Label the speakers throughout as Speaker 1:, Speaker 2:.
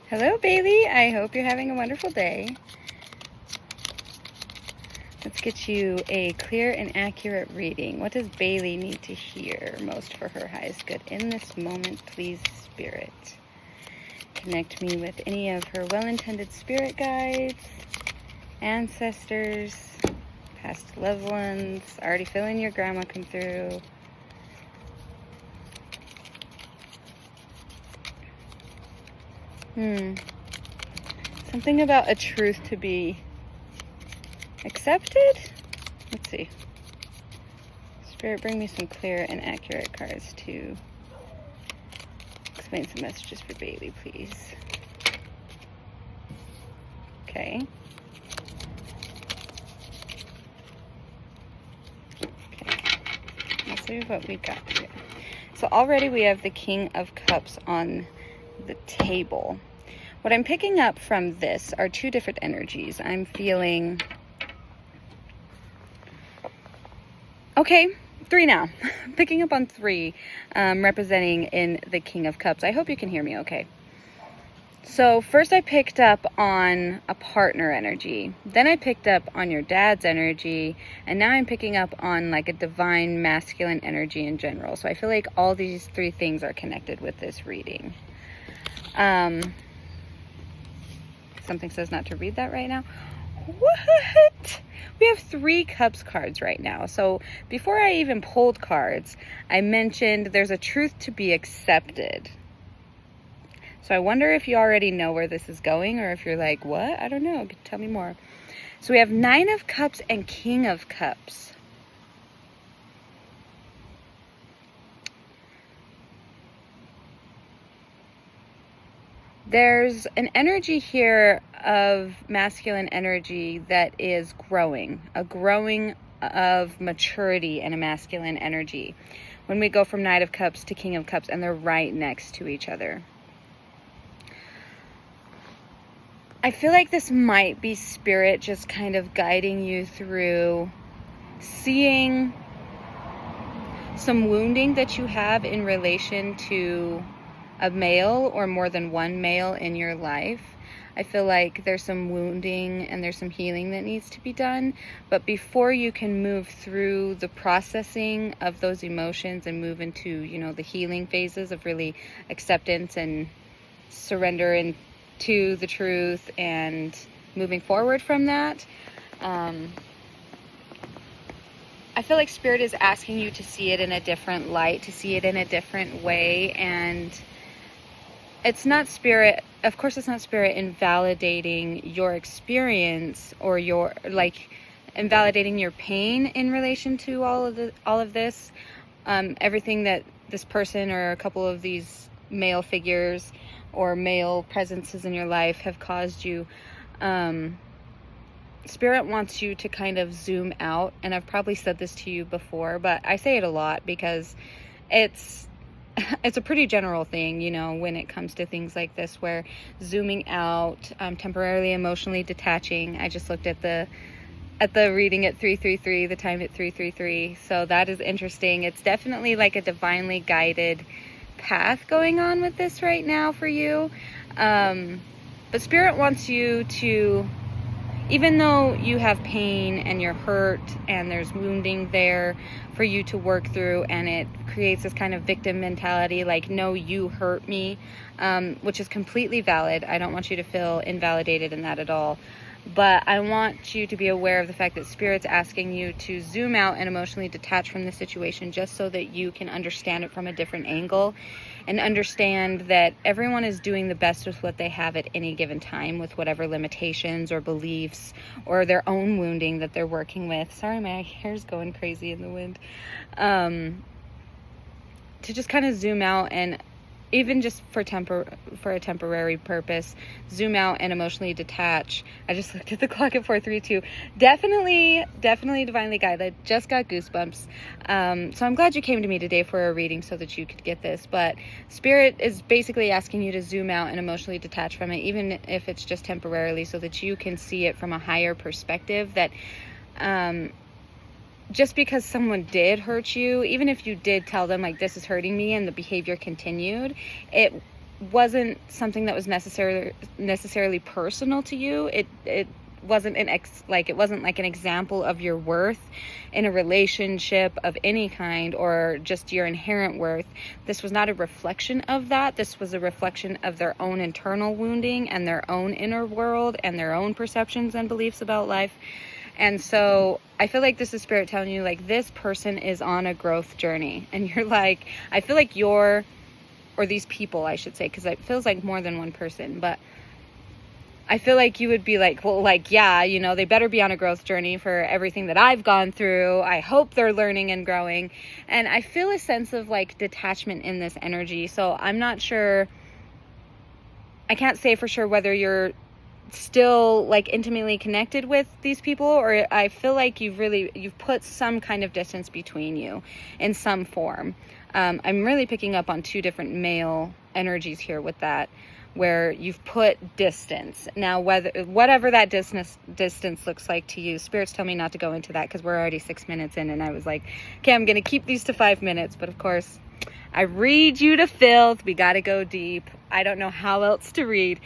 Speaker 1: Hello, Bailey. I hope you're having a wonderful day. Let's get you a clear and accurate reading. What does Bailey need to hear most for her highest good in this moment, please, Spirit? Connect me with any of her well-intended spirit guides, ancestors, past loved ones. Already feeling your grandma come through. Something about a truth to be accepted? Let's see. Spirit, bring me some clear and accurate cards to explain some messages for Bailey, please. Okay. Let's see what we got here. So already we have the King of Cups on the table. What I'm picking up from this are two different energies. I'm feeling... Okay, 3 now. Picking up on 3, representing in the King of Cups. I hope you can hear me okay. So first I picked up on a partner energy. Then I picked up on your dad's energy. And now I'm picking up on like a divine masculine energy in general. So I feel like all these 3 things are connected with this reading. Something says not to read that right now. What? We have 3 cups cards right now. So before I even pulled cards, I mentioned there's a truth to be accepted. So I wonder if you already know where this is going, or if you're like, what? I don't know. Tell me more. So we have 9 of Cups and King of Cups. There's an energy here of masculine energy that is growing, a growing of maturity and a masculine energy. When we go from Knight of Cups to King of Cups, and they're right next to each other. I feel like this might be Spirit just kind of guiding you through seeing some wounding that you have in relation to a male or more than one male in your life. I feel like there's some wounding and there's some healing that needs to be done. But before you can move through the processing of those emotions and move into, you know, the healing phases of really acceptance and surrender into the truth and moving forward from that, I feel like Spirit is asking you to see it in a different light, to see it in a different way. And it's not Spirit, of course it's not Spirit invalidating your experience or your, like, invalidating your pain in relation to all of this. Everything that this person or a couple of these male figures or male presences in your life have caused you. Spirit wants you to kind of zoom out, and I've probably said this to you before, but I say it a lot because it's a pretty general thing, you know, when it comes to things like this, where zooming out, temporarily emotionally detaching. I just looked at the reading at 333, the time at 333. So that is interesting. It's definitely like a divinely guided path going on with this right now for you. But Spirit wants you to, even though you have pain and you're hurt and there's wounding there for you to work through, and it creates this kind of victim mentality, like, no, you hurt me, which is completely valid. I don't want you to feel invalidated in that at all. But I want you to be aware of the fact that Spirit's asking you to zoom out and emotionally detach from the situation, just so that you can understand it from a different angle and understand that everyone is doing the best with what they have at any given time, with whatever limitations or beliefs or their own wounding that they're working with. Sorry, my hair's going crazy in the wind. To just kind of zoom out, and even just for a temporary purpose, zoom out and emotionally detach. I just looked at the clock at 4:32. Definitely divinely guided. Just got goosebumps. So I'm glad you came to me today for a reading so that you could get this. But Spirit is basically asking you to zoom out and emotionally detach from it, even if it's just temporarily, so that you can see it from a higher perspective. That just because someone did hurt you, even if you did tell them, like, this is hurting me, and the behavior continued, wasn't something that was necessarily personal to you. It wasn't it wasn't like an example of your worth in a relationship of any kind, or just your inherent worth. This was not a reflection of that. This was a reflection of their own internal wounding and their own inner world and their own perceptions and beliefs about life. And so I feel like this is Spirit telling you, like, this person is on a growth journey, and you're like, I feel like or these people, I should say, because it feels like more than one person, but I feel like you would be like, well, like, yeah, you know, they better be on a growth journey for everything that I've gone through. I hope they're learning and growing. And I feel a sense of like detachment in this energy. So I'm not sure, I can't say for sure whether you're still like intimately connected with these people, or I feel like you've put some kind of distance between you in some form. I'm really picking up on two different male energies here with that, where you've put distance. Now, whatever that distance looks like to you, spirits tell me not to go into that because we're already 6 minutes in, and I was like, okay, I'm going to keep these to 5 minutes. But of course, I read you to filth. We got to go deep. I don't know how else to read.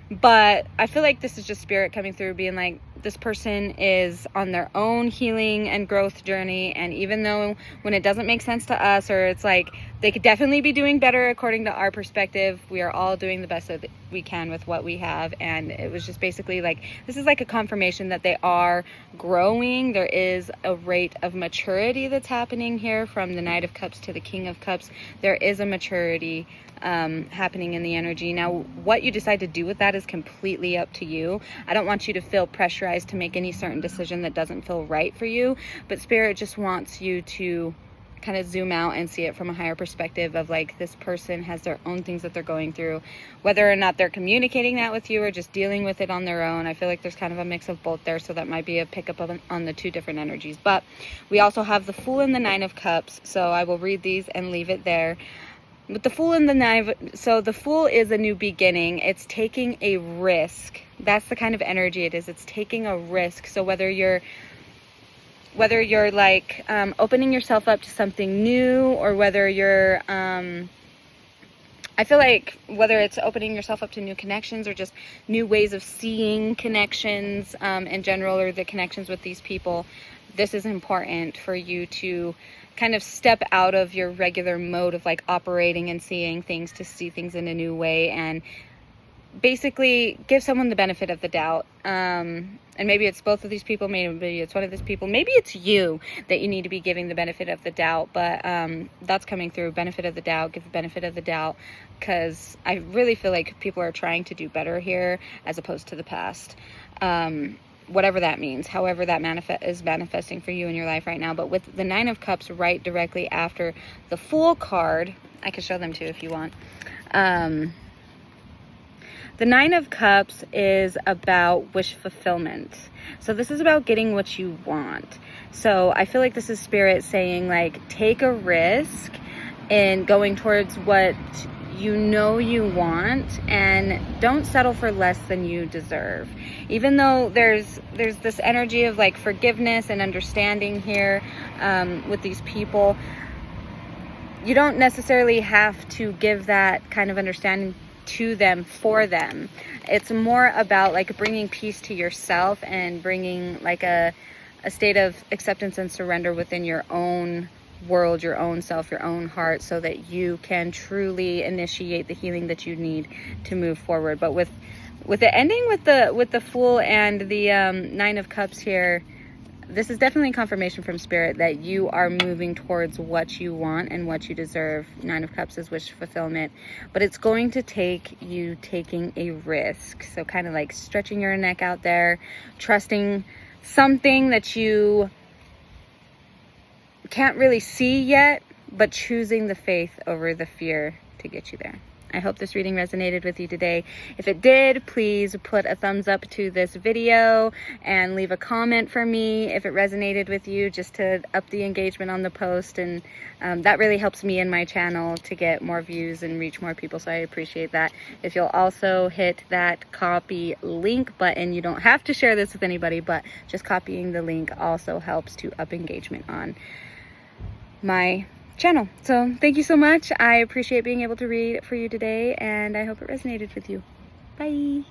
Speaker 1: But I feel like this is just spirit coming through, being like, this person is on their own healing and growth journey. And even though when it doesn't make sense to us, or it's like they could definitely be doing better according to our perspective, we are all doing the best that we can with what we have. And it was just basically like, this is like a confirmation that they are growing. There is a rate of maturity that's happening here from the Knight of Cups to the King of Cups. There is a maturity happening in the energy. Now, what you decide to do with that is completely up to you. I don't want you to feel pressurized to make any certain decision that doesn't feel right for you, but Spirit just wants you to kind of zoom out and see it from a higher perspective of like, this person has their own things that they're going through, whether or not they're communicating that with you or just dealing with it on their own. I feel like there's kind of a mix of both there, so that might be a pickup on the two different energies. But we also have the Fool and the Nine of Cups, so I will read these and leave it there. With the Fool and the Nine, so the Fool is a new beginning. It's taking a risk. That's the kind of energy it is. It's taking a risk. So whether you're like opening yourself up to something new, or whether you're I feel like whether it's opening yourself up to new connections or just new ways of seeing connections in general, or the connections with these people, this is important for you to kind of step out of your regular mode of like operating and seeing things, to see things in a new way, and basically give someone the benefit of the doubt. And maybe it's both of these people, maybe it's one of these people, maybe it's you that you need to be giving the benefit of the doubt. But that's coming through. Benefit of the doubt, give the benefit of the doubt, because I really feel like people are trying to do better here as opposed to the past. Whatever that means, however that is manifesting for you in your life right now. But with the Nine of Cups right directly after the Fool card, I can show them too if you want. The Nine of Cups is about wish fulfillment. So this is about getting what you want. So I feel like this is Spirit saying, like, take a risk in going towards what you know you want, and don't settle for less than you deserve. Even though there's this energy of like forgiveness and understanding here with these people, you don't necessarily have to give that kind of understanding to them for them. It's more about like bringing peace to yourself and bringing like a state of acceptance and surrender within your own world, your own self, your own heart, so that you can truly initiate the healing that you need to move forward. But with it ending with the Fool and the Nine of Cups here, this is definitely confirmation from Spirit that you are moving towards what you want and what you deserve. Nine of Cups is wish fulfillment, but it's going to take you taking a risk. So kind of like stretching your neck out there, trusting something that you can't really see yet, but choosing the faith over the fear to get you there. I hope this reading resonated with you today. If it did, please put a thumbs up to this video and leave a comment for me if it resonated with you, just to up the engagement on the post. And that really helps me and my channel to get more views and reach more people, so I appreciate that. If you'll also hit that copy link button, you don't have to share this with anybody, but just copying the link also helps to up engagement on my channel. So thank you so much. I appreciate being able to read for you today, and I hope it resonated with you. Bye.